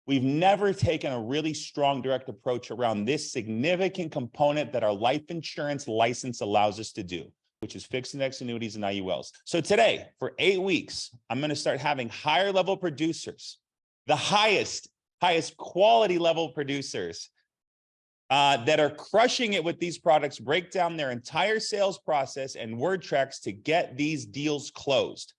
We've never taken a really strong direct approach around this significant component that our life insurance license allows us to do, which is fixed index annuities and IULs. So today, for 8 weeks, I'm going to start having higher level producers, the highest quality level producers that are crushing it with these products, break down their entire sales process and word tracks to get these deals closed.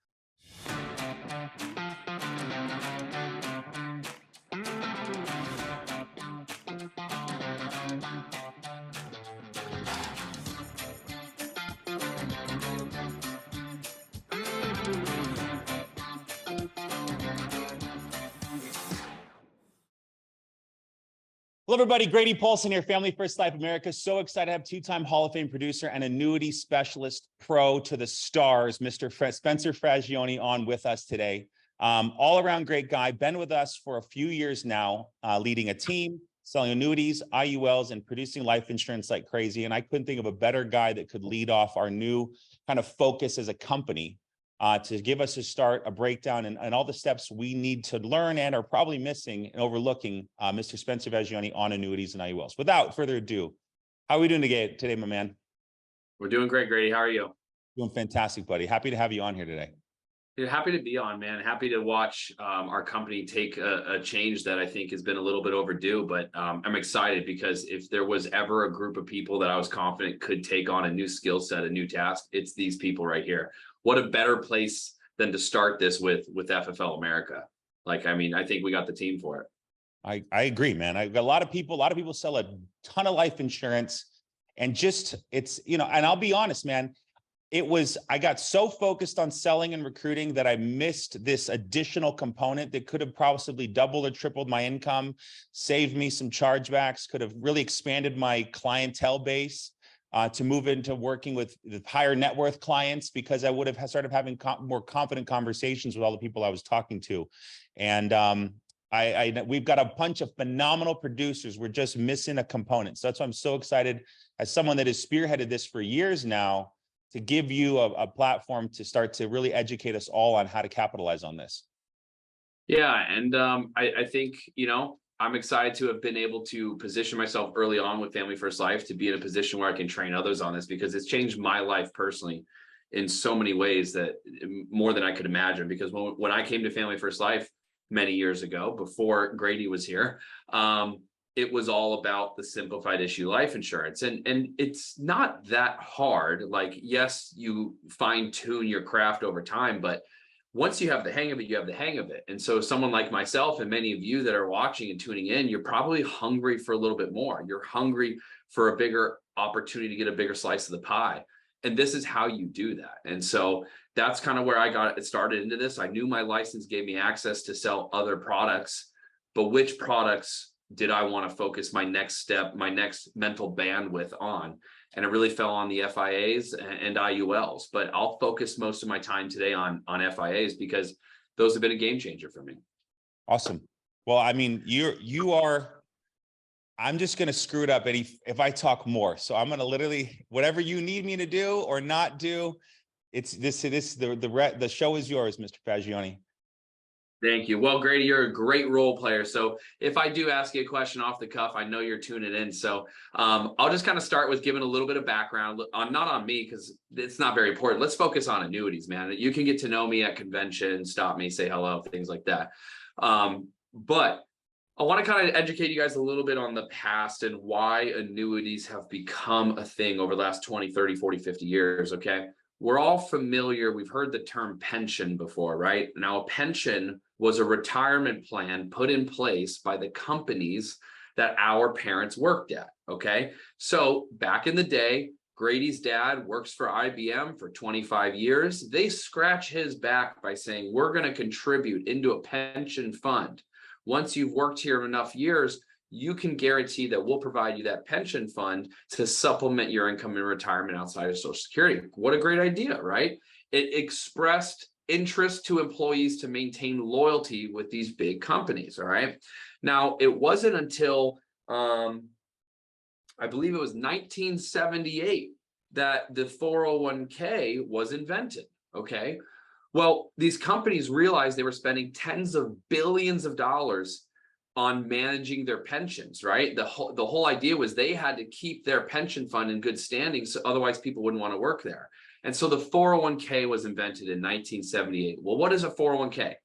Hello, everybody. Grady Paulson here, Family First Life America. So excited to have two-time Hall of Fame producer and Annuities Specialist pro to the stars, Mr. Spencer Faggioni, on with us today. All-around great guy, been with us for a few years now, leading a team, selling annuities, IULs, and producing life insurance like crazy. And I couldn't think of a better guy that could lead off our new kind of focus as a company to give us a start, a breakdown, and all the steps we need to learn and are probably missing and overlooking, Mr. Spencer Faggioni on annuities and IULs. Without further ado, how are we doing today, my man? We're doing great, Grady. How are you? Doing fantastic, buddy. Happy to have you on here today. Dude, happy to be on, man. Happy to watch our company take a change that I think has been a little bit overdue, but I'm excited because if there was ever a group of people that I was confident could take on a new skill set, a new task, it's these people right here. What a better place than to start this with FFL America. Like, I mean, I think we got the team for it. I agree, man. I've got a lot of people sell a ton of life insurance, and just, it's, you know, and I'll be honest, man, I got so focused on selling and recruiting that I missed this additional component that could have possibly doubled or tripled my income, saved me some chargebacks, could have really expanded my clientele base. To move into working with higher net worth clients, because I would have started having more confident conversations with all the people I was talking to. And we've got a bunch of phenomenal producers. We're just missing a component. So that's why I'm so excited, as someone that has spearheaded this for years now, to give you a platform to start to really educate us all on how to capitalize on this. Yeah, and I think, you know, I'm excited to have been able to position myself early on with Family First Life to be in a position where I can train others on this, because it's changed my life personally in so many ways, that more than I could imagine. Because when I came to Family First Life many years ago, before Grady was here, it was all about the simplified issue life insurance. And it's not that hard. Like, yes, you fine tune your craft over time, but once you have the hang of it, you have the hang of it. And so someone like myself and many of you that are watching and tuning in, you're probably hungry for a little bit more. You're hungry for a bigger opportunity to get a bigger slice of the pie. And this is how you do that. And so that's kind of where I got it started into this. I knew my license gave me access to sell other products, but which products did I want to focus my next step, my next mental bandwidth on? And it really fell on the FIAs and IULs, but I'll focus most of my time today on FIAs because those have been a game changer for me. Awesome. Well, I mean, you are, I'm just going to screw it up if I talk more. So I'm going to literally, whatever you need me to do or not do, the show is yours, Mr. Faggioni. Thank you. Well, Grady, you're a great role player. So if I do ask you a question off the cuff, I know you're tuning in. So I'll just kind of start with giving a little bit of background not on me, because it's not very important. Let's focus on annuities, man. You can get to know me at convention, stop me, say hello, things like that. But I want to kind of educate you guys a little bit on the past and why annuities have become a thing over the last 20, 30, 40, 50 years. Okay. We're all familiar. We've heard the term pension before, right? Now, a pension was a retirement plan put in place by the companies that our parents worked at, okay? So back in the day, Grady's dad works for IBM for 25 years. They scratch his back by saying, we're going to contribute into a pension fund. Once you've worked here enough years, you can guarantee that we'll provide you that pension fund to supplement your income in retirement outside of Social Security. What a great idea, right? It expressed interest to employees to maintain loyalty with these big companies, all right? Now, it wasn't until, I believe it was 1978 that the 401k was invented, okay? Well, these companies realized they were spending tens of billions of dollars on managing their pensions, right? The whole idea was they had to keep their pension fund in good standing, so otherwise people wouldn't want to work there. And so the 401k was invented in 1978. Well, what is a 401k?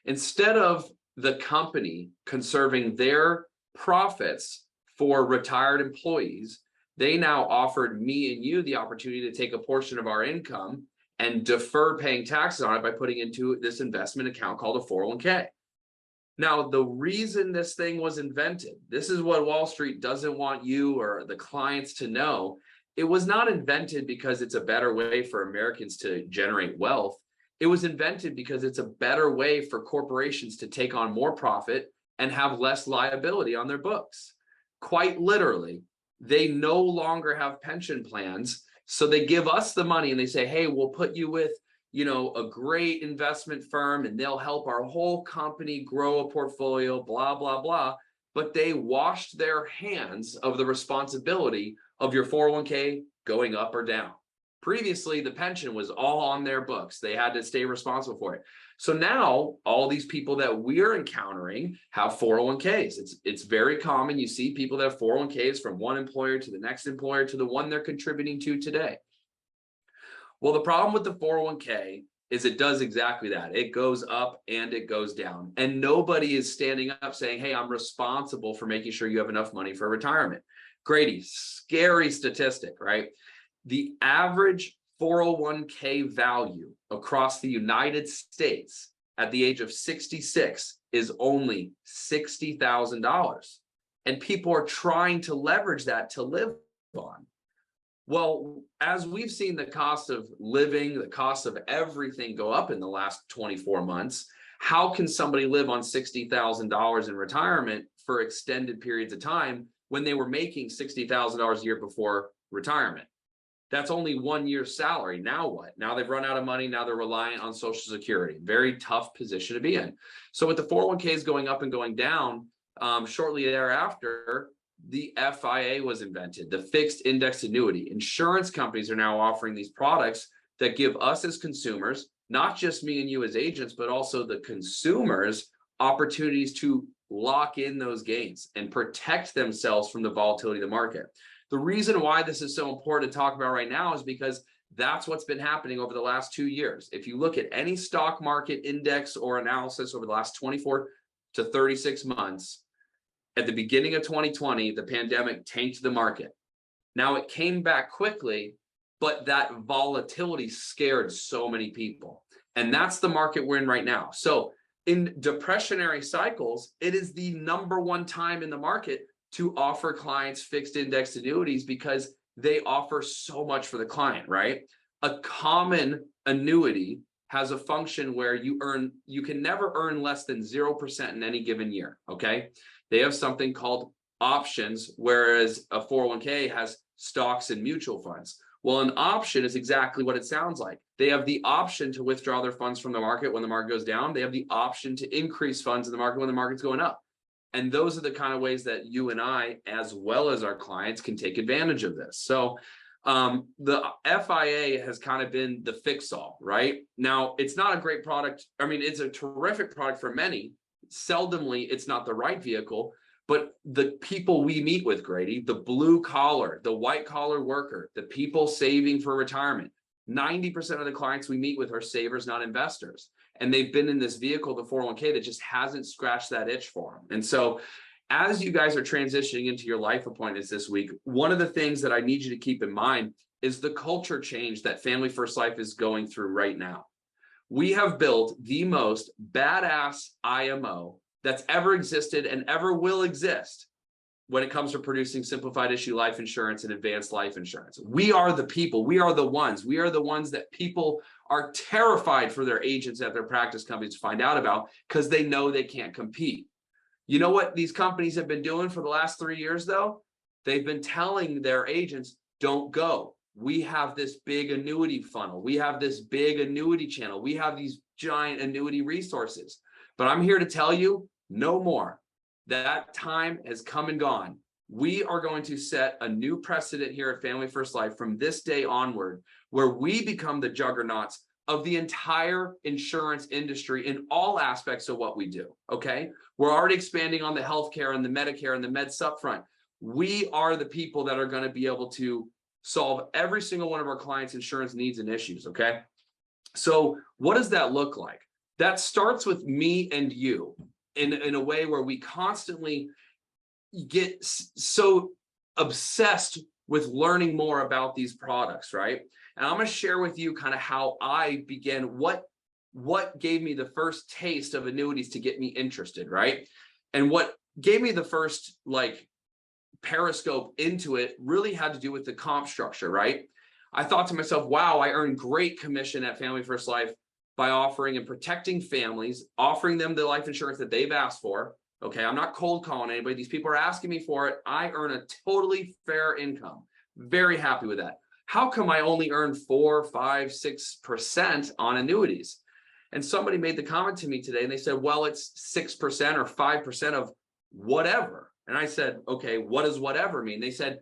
Instead of the company conserving their profits for retired employees, they now offered me and you the opportunity to take a portion of our income and defer paying taxes on it by putting into this investment account called a 401k. Now, the reason this thing was invented, this is what Wall Street doesn't want you or the clients to know. It was not invented because it's a better way for Americans to generate wealth. It was invented because it's a better way for corporations to take on more profit and have less liability on their books. Quite literally, they no longer have pension plans. So they give us the money and they say, hey, we'll put you with, a great investment firm and they'll help our whole company grow a portfolio, blah, blah, blah. But they washed their hands of the responsibility of your 401k going up or down. Previously, the pension was all on their books. They had to stay responsible for it. So now all these people that we're encountering have 401ks. It's very common. You see people that have 401ks from one employer to the next employer to the one they're contributing to today. Well, the problem with the 401k is it does exactly that. It goes up and it goes down. And nobody is standing up saying, hey, I'm responsible for making sure you have enough money for retirement. Grady, scary statistic, right? The average 401k value across the United States at the age of 66 is only $60,000. And people are trying to leverage that to live on. Well, as we've seen the cost of living, the cost of everything go up in the last 24 months, how can somebody live on $60,000 in retirement for extended periods of time when they were making $60,000 a year before retirement? That's only 1 year's salary. Now what? Now they've run out of money. Now they're reliant on Social Security. Very tough position to be in. So with the 401ks going up and going down, shortly thereafter, the FIA was invented, the fixed index annuity. Insurance companies are now offering these products that give us as consumers, not just me and you as agents, but also the consumers, opportunities to lock in those gains and protect themselves from the volatility of the market. The reason why this is so important to talk about right now is because that's what's been happening over the last 2 years. If you look at any stock market index or analysis over the last 24 to 36 months, at the beginning of 2020, the pandemic tanked the market. Now it came back quickly, but that volatility scared so many people. And that's the market we're in right now. So in depressionary cycles, it is the #1 time in the market to offer clients fixed index annuities because they offer so much for the client, right? A common annuity has a function where you can never earn less than 0% in any given year, okay? They have something called options, whereas a 401k has stocks and mutual funds. Well, an option is exactly what it sounds like. They have the option to withdraw their funds from the market when the market goes down. They have the option to increase funds in the market when the market's going up. And those are the kind of ways that you and I, as well as our clients, can take advantage of this. So the FIA has kind of been the fix-all, right? Now, it's not a great product. I mean, it's a terrific product for many. Seldomly, it's not the right vehicle, but the people we meet with, Grady, the blue collar, the white collar worker, the people saving for retirement, 90% of the clients we meet with are savers, not investors. And they've been in this vehicle, the 401k, that just hasn't scratched that itch for them. And so as you guys are transitioning into your life appointments this week, one of the things that I need you to keep in mind is the culture change that Family First Life is going through right now. We have built the most badass IMO that's ever existed and ever will exist when it comes to producing simplified issue life insurance and advanced life insurance. We are the people. We are the ones that people are terrified for their agents at their practice companies to find out about because they know they can't compete. You know what these companies have been doing for the last 3 years, though? They've been telling their agents, don't go. We have this big annuity funnel. We have this big annuity channel. We have these giant annuity resources. But I'm here to tell you, no more. That time has come and gone. We are going to set a new precedent here at Family First Life from this day onward, where we become the juggernauts of the entire insurance industry in all aspects of what we do, okay? We're already expanding on the healthcare and the Medicare and the Med Sup front. We are the people that are going to be able to solve every single one of our clients' insurance needs and issues, okay? So what does that look like? That starts with me and you in a way where we constantly get so obsessed with learning more about these products, right? And I'm going to share with you kind of how I began, what gave me the first taste of annuities to get me interested, right? And what gave me the first like periscope into it really had to do with the comp structure, right? I thought to myself, wow, I earn great commission at Family First Life by offering and protecting families, offering them the life insurance that they've asked for. Okay, I'm not cold calling anybody. These people are asking me for it. I earn a totally fair income. Very happy with that. How come I only earn 4, 5, 6% on annuities? And somebody made the comment to me today and they said, well, it's 6% or 5% of whatever. And I said, okay, what does whatever mean? They said,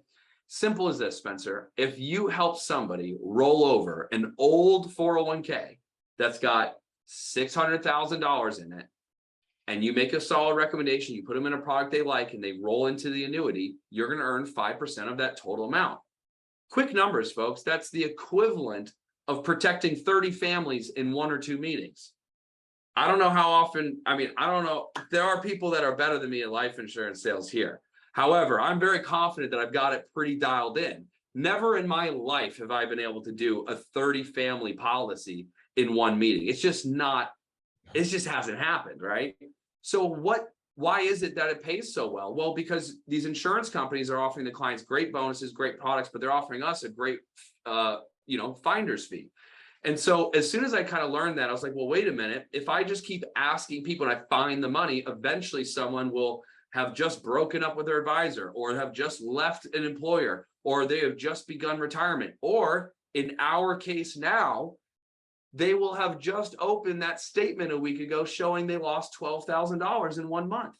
simple as this, Spencer. If you help somebody roll over an old 401k that's got $600,000 in it, and you make a solid recommendation, you put them in a product they like, and they roll into the annuity, you're going to earn 5% of that total amount. Quick numbers, folks. That's the equivalent of protecting 30 families in 1 or 2 meetings. I don't know how often, I don't know. There are people that are better than me in life insurance sales here. However, I'm very confident that I've got it pretty dialed in. Never in my life have I been able to do a 30 family policy in 1 meeting. It's just not, it just hasn't happened, right? So why is it that it pays so well? Well, because these insurance companies are offering the clients great bonuses, great products, but they're offering us a great, finder's fee. And so as soon as I kind of learned that, I was like, well, wait a minute. If I just keep asking people and I find the money, eventually someone will have just broken up with their advisor, or have just left an employer, or they have just begun retirement, or in our case now, they will have just opened that statement a week ago showing they lost $12,000 in 1 month.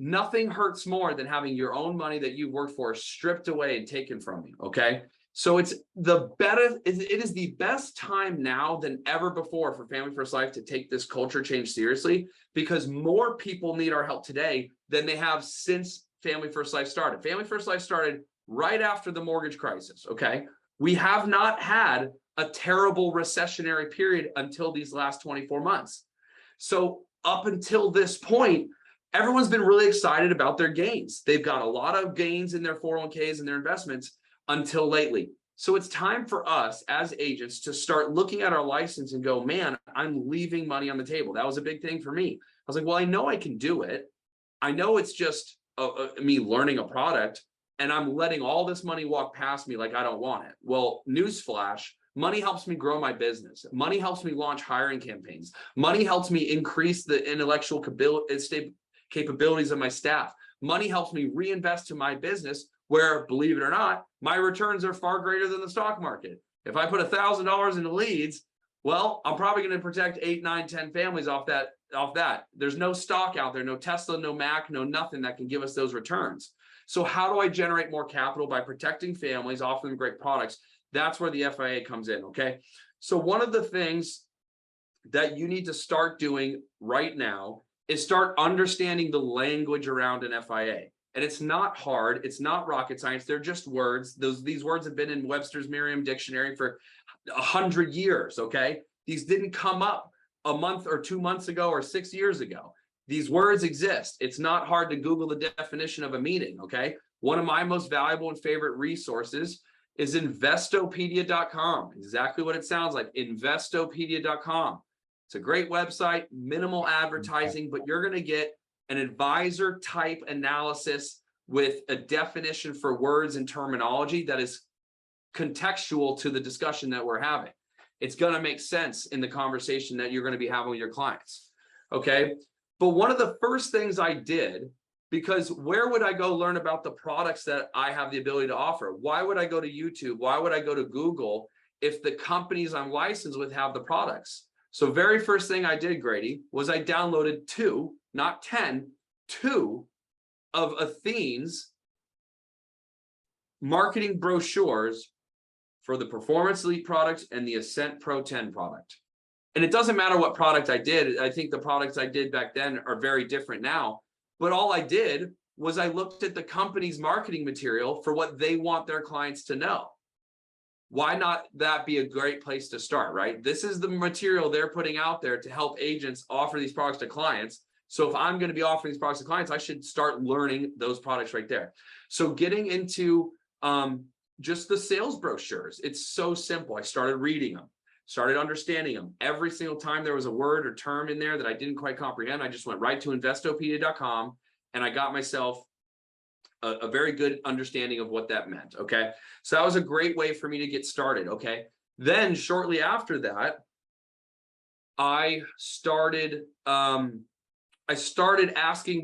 Nothing hurts more than having your own money that you worked for stripped away and taken from you, okay? So it is the best time now than ever before for Family First Life to take this culture change seriously, because more people need our help today than they have since Family First Life started. Family First Life started right after the mortgage crisis, okay? We have not had a terrible recessionary period until these last 24 months. So up until this point, everyone's been really excited about their gains. They've got a lot of gains in their 401ks and their investments until lately. So it's time for us as agents to start looking at our license and go, man, I'm leaving money on the table. That was a big thing for me. I was like, well, I know I can do it. I know it's just me learning a product, and I'm letting all this money walk past me like I don't want it. Well, newsflash, money helps me grow my business. Money helps me launch hiring campaigns. Money helps me increase the intellectual capabilities of my staff. Money helps me reinvest to my business, where, believe it or not, my returns are far greater than the stock market. If I put $1,000 into leads, well, I'm probably going to protect 8, 9, 10 families off that. There's no stock out there, no Tesla, no Mac, no nothing that can give us those returns. So how do I generate more capital? By protecting families, offering them great products. That's where the FIA comes in, okay? So one of the things that you need to start doing right now is start understanding the language around an FIA. And it's not hard. It's not rocket science. They're just words. These words have been in Webster's Merriam Dictionary for 100 years, okay? These didn't come up a month or 2 months ago or 6 years ago. These words exist. It's not hard to Google the definition of a meeting, okay? One of my most valuable and favorite resources is Investopedia.com. Exactly what it sounds like, Investopedia.com. It's a great website, minimal advertising, but you're going to get an advisor type analysis with a definition for words and terminology that is contextual to the discussion that we're having. It's going to make sense in the conversation that you're going to be having with your clients. Okay. But one of the first things I did, because where would I go learn about the products that I have the ability to offer? Why would I go to YouTube? Why would I go to Google if the companies I'm licensed with have the products? So very first thing I did, Grady, was I downloaded 2, not 10, 2 of Athene's marketing brochures for the Performance Elite product and the Ascent Pro 10 product. And it doesn't matter what product I did. I think the products I did back then are very different now. But all I did was I looked at the company's marketing material for what they want their clients to know. Why not that be a great place to start, right? This is the material they're putting out there to help agents offer these products to clients. So if I'm going to be offering these products to clients, I should start learning those products right there. So getting into just the sales brochures, it's so simple. I started reading them, started understanding them. Every single time there was a word or term in there that I didn't quite comprehend, I just went right to Investopedia.com and I got myself a very good understanding of what that meant. Okay. So that was a great way for me to get started. Okay. Then shortly after that, I started asking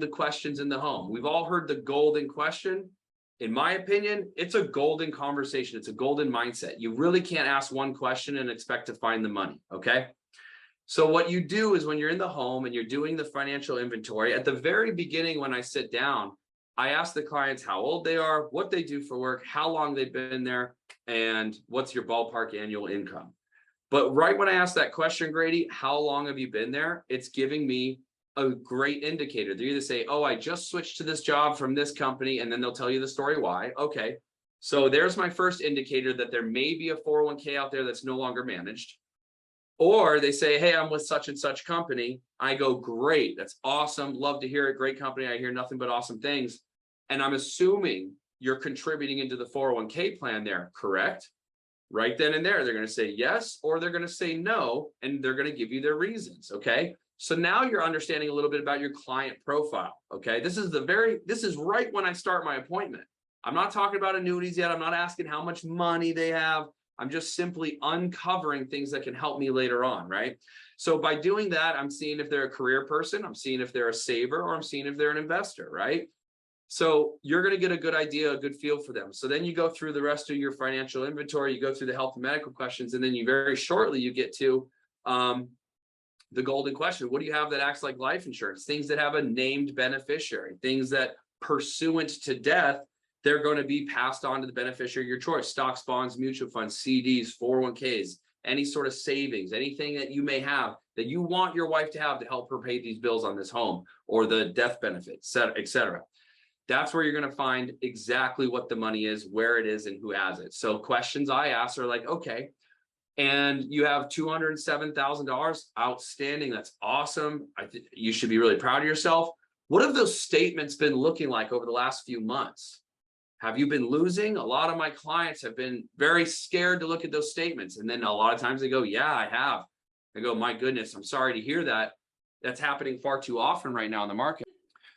the questions in the home. We've all heard the golden question. In my opinion, it's a golden conversation. It's a golden mindset. You really can't ask one question and expect to find the money. Okay. So what you do is when you're in the home and you're doing the financial inventory, at the very beginning, when I sit down, I ask the clients how old they are, what they do for work, how long they've been there, and what's your ballpark annual income. But right when I ask that question, Grady, how long have you been there? It's giving me a great indicator. They either say, oh, I just switched to this job from this company, and then they'll tell you the story why. Okay, so there's my first indicator that there may be a 401k out there that's no longer managed. Or they say, hey, I'm with such and such company. I go, great, that's awesome. Love to hear it. Great company. I hear nothing but awesome things. And I'm assuming you're contributing into the 401k plan there, correct? Right then and there, they're going to say yes, or they're going to say no, and they're going to give you their reasons. Okay. So now you're understanding a little bit about your client profile. Okay. This is right when I start my appointment. I'm not talking about annuities yet. I'm not asking how much money they have. I'm just simply uncovering things that can help me later on, right? So by doing that, I'm seeing if they're a career person, I'm seeing if they're a saver, or I'm seeing if they're an investor, right? So you're going to get a good idea, a good feel for them. So then you go through the rest of your financial inventory, you go through the health and medical questions, and then you very shortly, you get to the golden question. What do you have that acts like life insurance? Things that have a named beneficiary, things that pursuant to death, they're going to be passed on to the beneficiary of your choice. Stocks, bonds, mutual funds, CDs, 401ks, any sort of savings, anything that you may have that you want your wife to have to help her pay these bills on this home or the death benefit, et cetera. That's where you're going to find exactly what the money is, where it is, and who has it. So questions I ask are like, okay, and you have $207,000 outstanding. That's awesome. You should be really proud of yourself. What have those statements been looking like over the last few months? Have you been losing? A lot of my clients have been very scared to look at those statements. And then a lot of times they go, yeah, I have. I go, my goodness, I'm sorry to hear that. That's happening far too often right now in the market.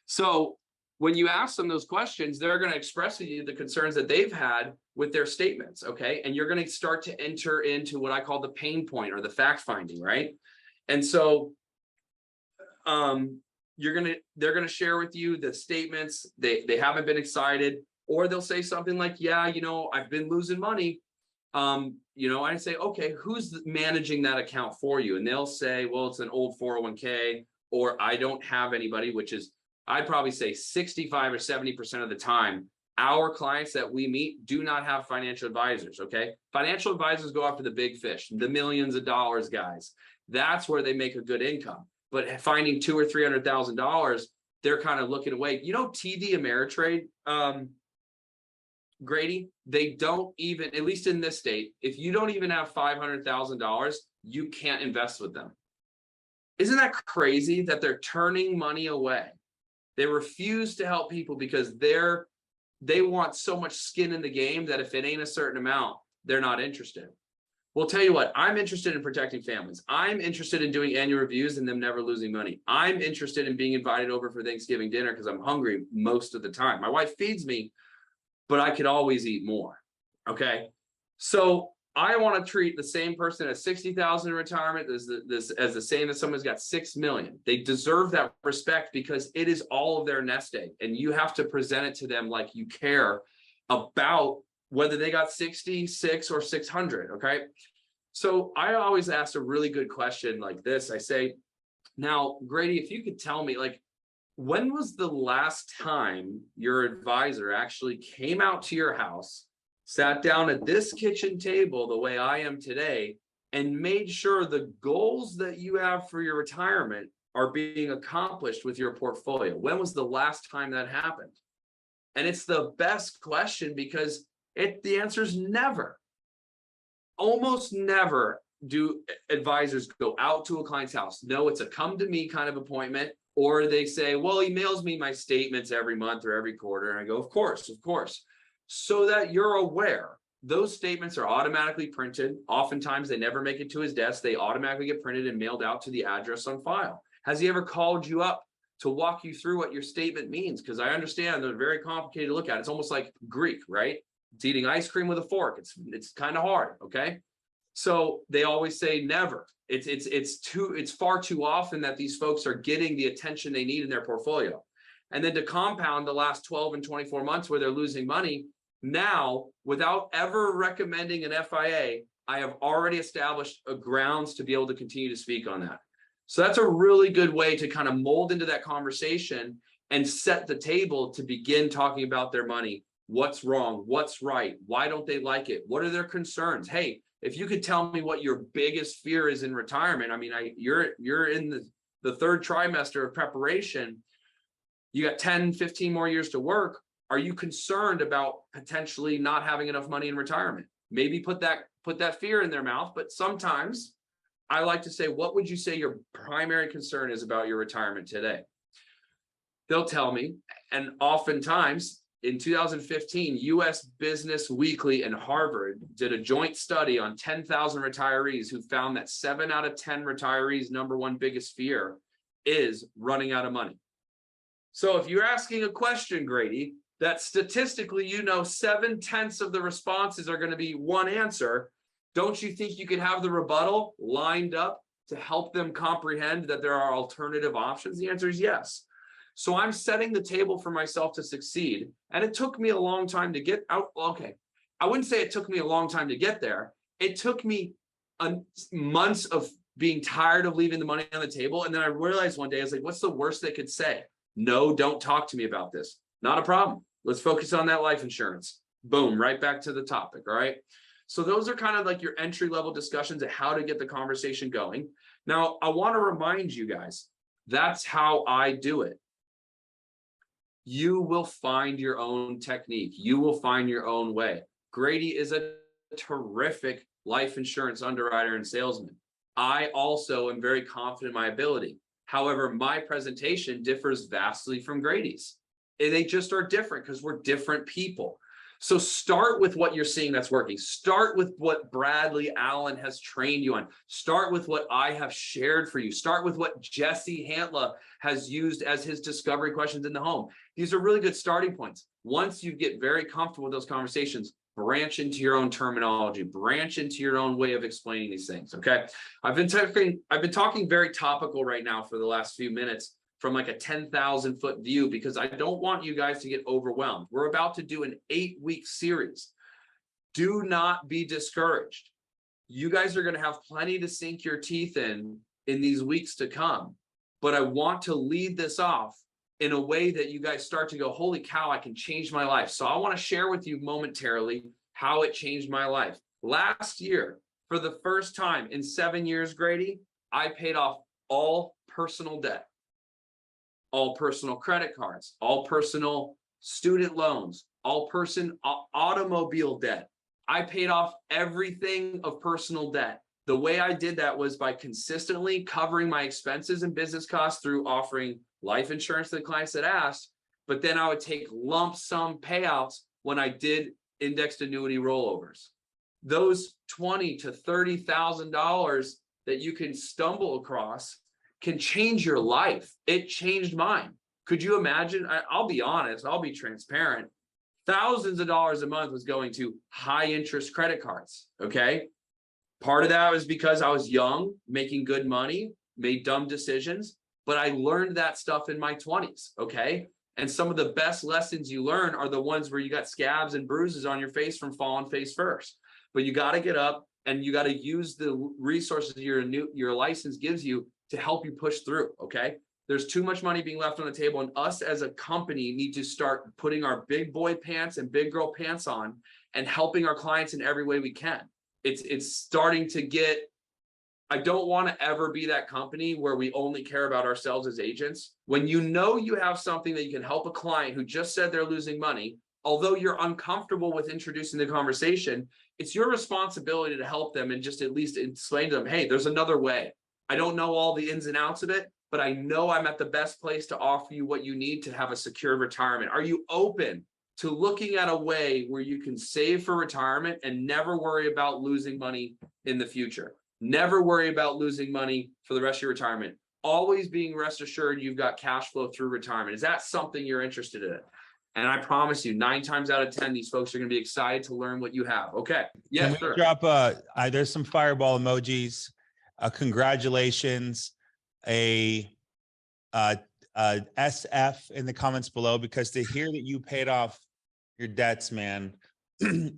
So when you ask them those questions, they're going to express to you the concerns that they've had with their statements. Okay. And you're going to start to enter into what I call the pain point or the fact finding, right? And so they're going to share with you the statements. They haven't been excited. Or they'll say something like, yeah, I've been losing money. I say, okay, who's managing that account for you? And they'll say, well, it's an old 401k, or I don't have anybody, which is, I'd probably say 65 or 70% of the time, our clients that we meet do not have financial advisors. Okay. Financial advisors go after the big fish, the millions of dollars guys. That's where they make a good income. But finding $200,000 or $300,000, they're kind of looking away. TD Ameritrade, Grady, they don't even, at least in this state, if you don't even have $500,000, you can't invest with them. Isn't that crazy that they're turning money away? They refuse to help people because they want so much skin in the game that if it ain't a certain amount, they're not interested. Well, tell you what, I'm interested in protecting families. I'm interested in doing annual reviews and them never losing money. I'm interested in being invited over for Thanksgiving dinner because I'm hungry most of the time. My wife feeds me, but I could always eat more. Okay. So I want to treat the same person at 60,000 in retirement as the same as someone's got 6 million. They deserve that respect because it is all of their nest egg. And you have to present it to them like you care about whether they got 66 or 600. Okay. So I always ask a really good question like this. I say, now, Grady, if you could tell me, like, when was the last time your advisor actually came out to your house sat down at this kitchen table the way I am today and made sure the goals that you have for your retirement are being accomplished with your portfolio? When was the last time that happened? And it's the best question because the answer is never. Almost never do advisors go out to a client's house. No, it's a come to me kind of appointment. Or they say, well, he mails me my statements every month or every quarter. And I go, of course. So that you're aware, those statements are automatically printed. Oftentimes they never make it to his desk. They automatically get printed and mailed out to the address on file. Has he ever called you up to walk you through what your statement means? Because I understand they're very complicated to look at. It's almost like Greek, right? It's eating ice cream with a fork. It's kind of hard, okay? So they always say never. It's far too often that these folks are getting the attention they need in their portfolio. And then to compound the last 12 and 24 months where they're losing money, now, without ever recommending an FIA, I have already established a grounds to be able to continue to speak on that. So that's a really good way to kind of mold into that conversation and set the table to begin talking about their money. What's wrong? What's right? Why don't they like it? What are their concerns? Hey, if you could tell me what your biggest fear is in retirement, I mean, you're in the third trimester of preparation. You got 10, 15 more years to work. Are you concerned about potentially not having enough money in retirement? Maybe put that fear in their mouth. But sometimes I like to say, what would you say your primary concern is about your retirement today? They'll tell me. And oftentimes in 2015, US Business Weekly and Harvard did a joint study on 10,000 retirees who found that 7 out of 10 retirees' number one biggest fear is running out of money. So if you're asking a question, Grady, that statistically, 7/10 of the responses are going to be one answer, don't you think you could have the rebuttal lined up to help them comprehend that there are alternative options? The answer is yes. So I'm setting the table for myself to succeed. And it took me a long time to get out. Okay, I wouldn't say it took me a long time to get there. It took me months of being tired of leaving the money on the table. And then I realized one day, I was like, what's the worst they could say? No, don't talk to me about this. Not a problem. Let's focus on that life insurance. Boom, right back to the topic. All right. So those are kind of like your entry level discussions of how to get the conversation going. Now, I want to remind you guys, that's how I do it. You will find your own technique. You will find your own way. Grady is a terrific life insurance underwriter and salesman. I also am very confident in my ability. However, my presentation differs vastly from Grady's. They just are different because we're different people. So start with what you're seeing that's working. Start with what Bradley Allen has trained you on. Start with what I have shared for you. Start with what Jesse Hantla has used as his discovery questions in the home. These are really good starting points. Once you get very comfortable with those conversations, branch into your own terminology, branch into your own way of explaining these things. Okay. I've been talking very topical right now for the last few minutes from like a 10,000 foot view, because I don't want you guys to get overwhelmed. We're about to do an 8-week series. Do not be discouraged. You guys are going to have plenty to sink your teeth in these weeks to come. But I want to lead this off in a way that you guys start to go, holy cow, I can change my life. So I want to share with you momentarily how it changed my life. Last year, for the first time in 7 years, Grady, I paid off all personal debt, all personal credit cards, all personal student loans, all automobile debt. I paid off everything of personal debt. The way I did that was by consistently covering my expenses and business costs through offering life insurance to the clients that asked, but then I would take lump sum payouts when I did indexed annuity rollovers. Those $20,000 to $30,000 that you can stumble across can change your life. It changed mine. Could you imagine? I'll be honest, I'll be transparent. Thousands of dollars a month was going to high interest credit cards. Okay. Part of that was because I was young, making good money, made dumb decisions, but I learned that stuff in my 20s. Okay. And some of the best lessons you learn are the ones where you got scabs and bruises on your face from falling face first. But you got to get up and you got to use the resources your license gives you to help you push through. Okay. There's too much money being left on the table, and us as a company need to start putting our big boy pants and big girl pants on and helping our clients in every way we can. It's starting to get, I don't want to ever be that company where we only care about ourselves as agents. When you know you have something that you can help a client who just said they're losing money, although you're uncomfortable with introducing the conversation, it's your responsibility to help them and just at least explain to them, hey, there's another way. I don't know all the ins and outs of it, but I know I'm at the best place to offer you what you need to have a secure retirement. Are you open to looking at a way where you can save for retirement and never worry about losing money in the future? Never worry about losing money for the rest of your retirement. Always being rest assured you've got cash flow through retirement. Is that something you're interested in? And I promise you, 9 times out of 10, these folks are going to be excited to learn what you have. Okay. Yes, Can we sir. drop there's some fireball emojis, congratulations, a SF in the comments below, because to hear that you paid off your debts, man,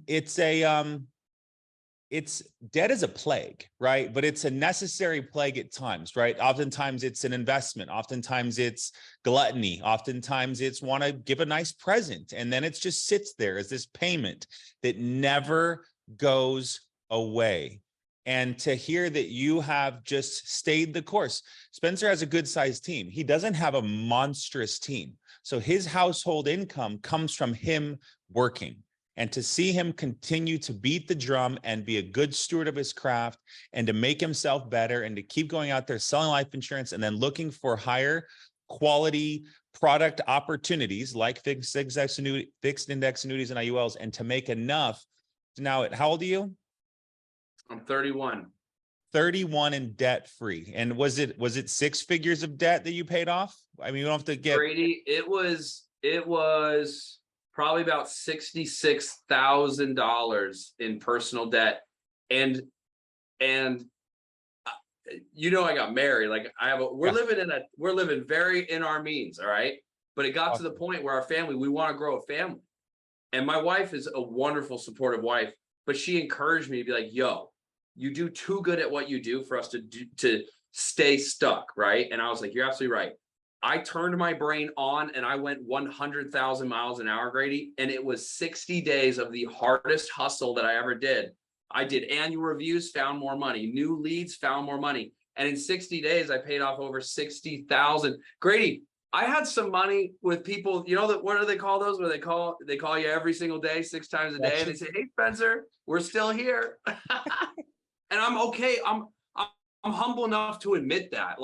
it's debt is a plague, right? But it's a necessary plague at times, right? Oftentimes it's an investment. Oftentimes it's gluttony. Oftentimes it's want to give a nice present. And then it just sits there as this payment that never goes away. And to hear that you have just stayed the course. Spencer has a good sized team. He doesn't have a monstrous team. So his household income comes from him working. And to see him continue to beat the drum and be a good steward of his craft and to make himself better and to keep going out there selling life insurance and then looking for higher quality product opportunities like fixed index annuities and IULs, and to make enough. Now, how old are you? I'm 31. 31 and debt free. And was it 6 figures of debt that you paid off? I mean, you don't have to get Brady, it was probably about $66,000 in personal debt. And you know, I got married. Like we're living very in our means. All right. But it got to the point where our family, we want to grow a family. And my wife is a wonderful, supportive wife, but she encouraged me to be like, yo, you do too good at what you do for us to stay stuck. Right. And I was like, you're absolutely right. I turned my brain on and I went 100,000 miles an hour, Grady. And it was 60 days of the hardest hustle that I ever did. I did annual reviews, found more money, new leads, found more money. And in 60 days, I paid off over 60,000. Grady, I had some money with people, you know, what do they call those? Where they call you every single day, 6 times a day. And they say, hey, Spencer, we're still here. And I'm okay. I'm humble enough to admit that.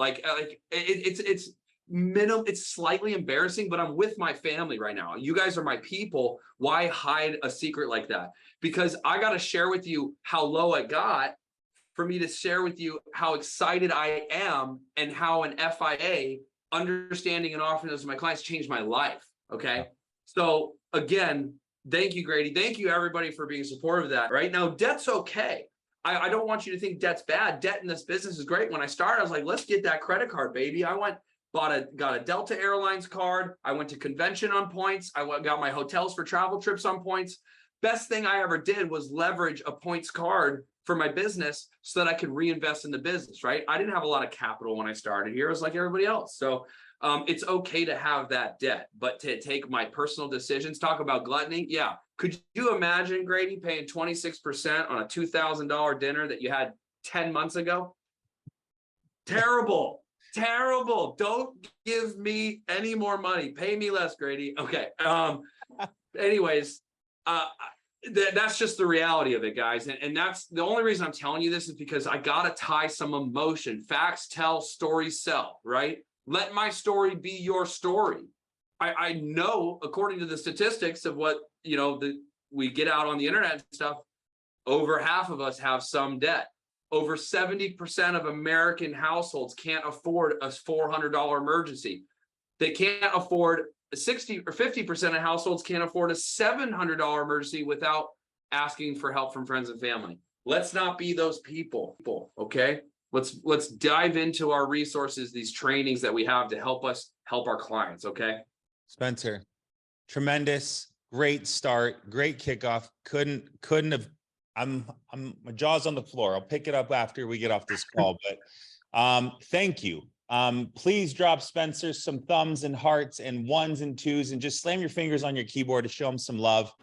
It's minimal, it's slightly embarrassing, but I'm with my family right now. You guys are my people. Why hide a secret like that? Because I got to share with you how low I got for me to share with you how excited I am and how an FIA understanding and offering those to my clients changed my life. Okay. So again, thank you, Grady. Thank you everybody for being supportive of that. Right now, debt's okay. I don't want you to think debt's bad. Debt in this business is great. When I started, I was like, let's get that credit card, baby. Got a Delta Airlines card. I went to convention on points. Got my hotels for travel trips on points. Best thing I ever did was leverage a points card for my business so that I could reinvest in the business, right? I didn't have a lot of capital when I started here. It was like everybody else. So it's okay to have that debt, but to take my personal decisions, talk about gluttony. Yeah. Could you imagine, Grady, paying 26% on a $2,000 dinner that you had 10 months ago? Terrible. Terrible. Don't give me any more money. Pay me less, Grady. Okay. Anyways, that's just the reality of it, guys. And that's the only reason I'm telling you this is because I got to tie some emotion. Facts tell, stories sell, right? Let my story be your story. I know, according to the statistics of what, you know, we get out on the internet and stuff, over half of us have some debt. Over 70% of American households can't afford a $400 emergency. They can't afford 60 or 50% of households can't afford a $700 emergency without asking for help from friends and family. Let's not be those people, okay? Let's dive into our resources, these trainings that we have to help us help our clients, okay? Spencer, tremendous, great start, great kickoff. Couldn't have. My jaw's on the floor. I'll pick it up after we get off this call, but thank you Please drop Spencer some thumbs and hearts and ones and twos and just slam your fingers on your keyboard to show him some love.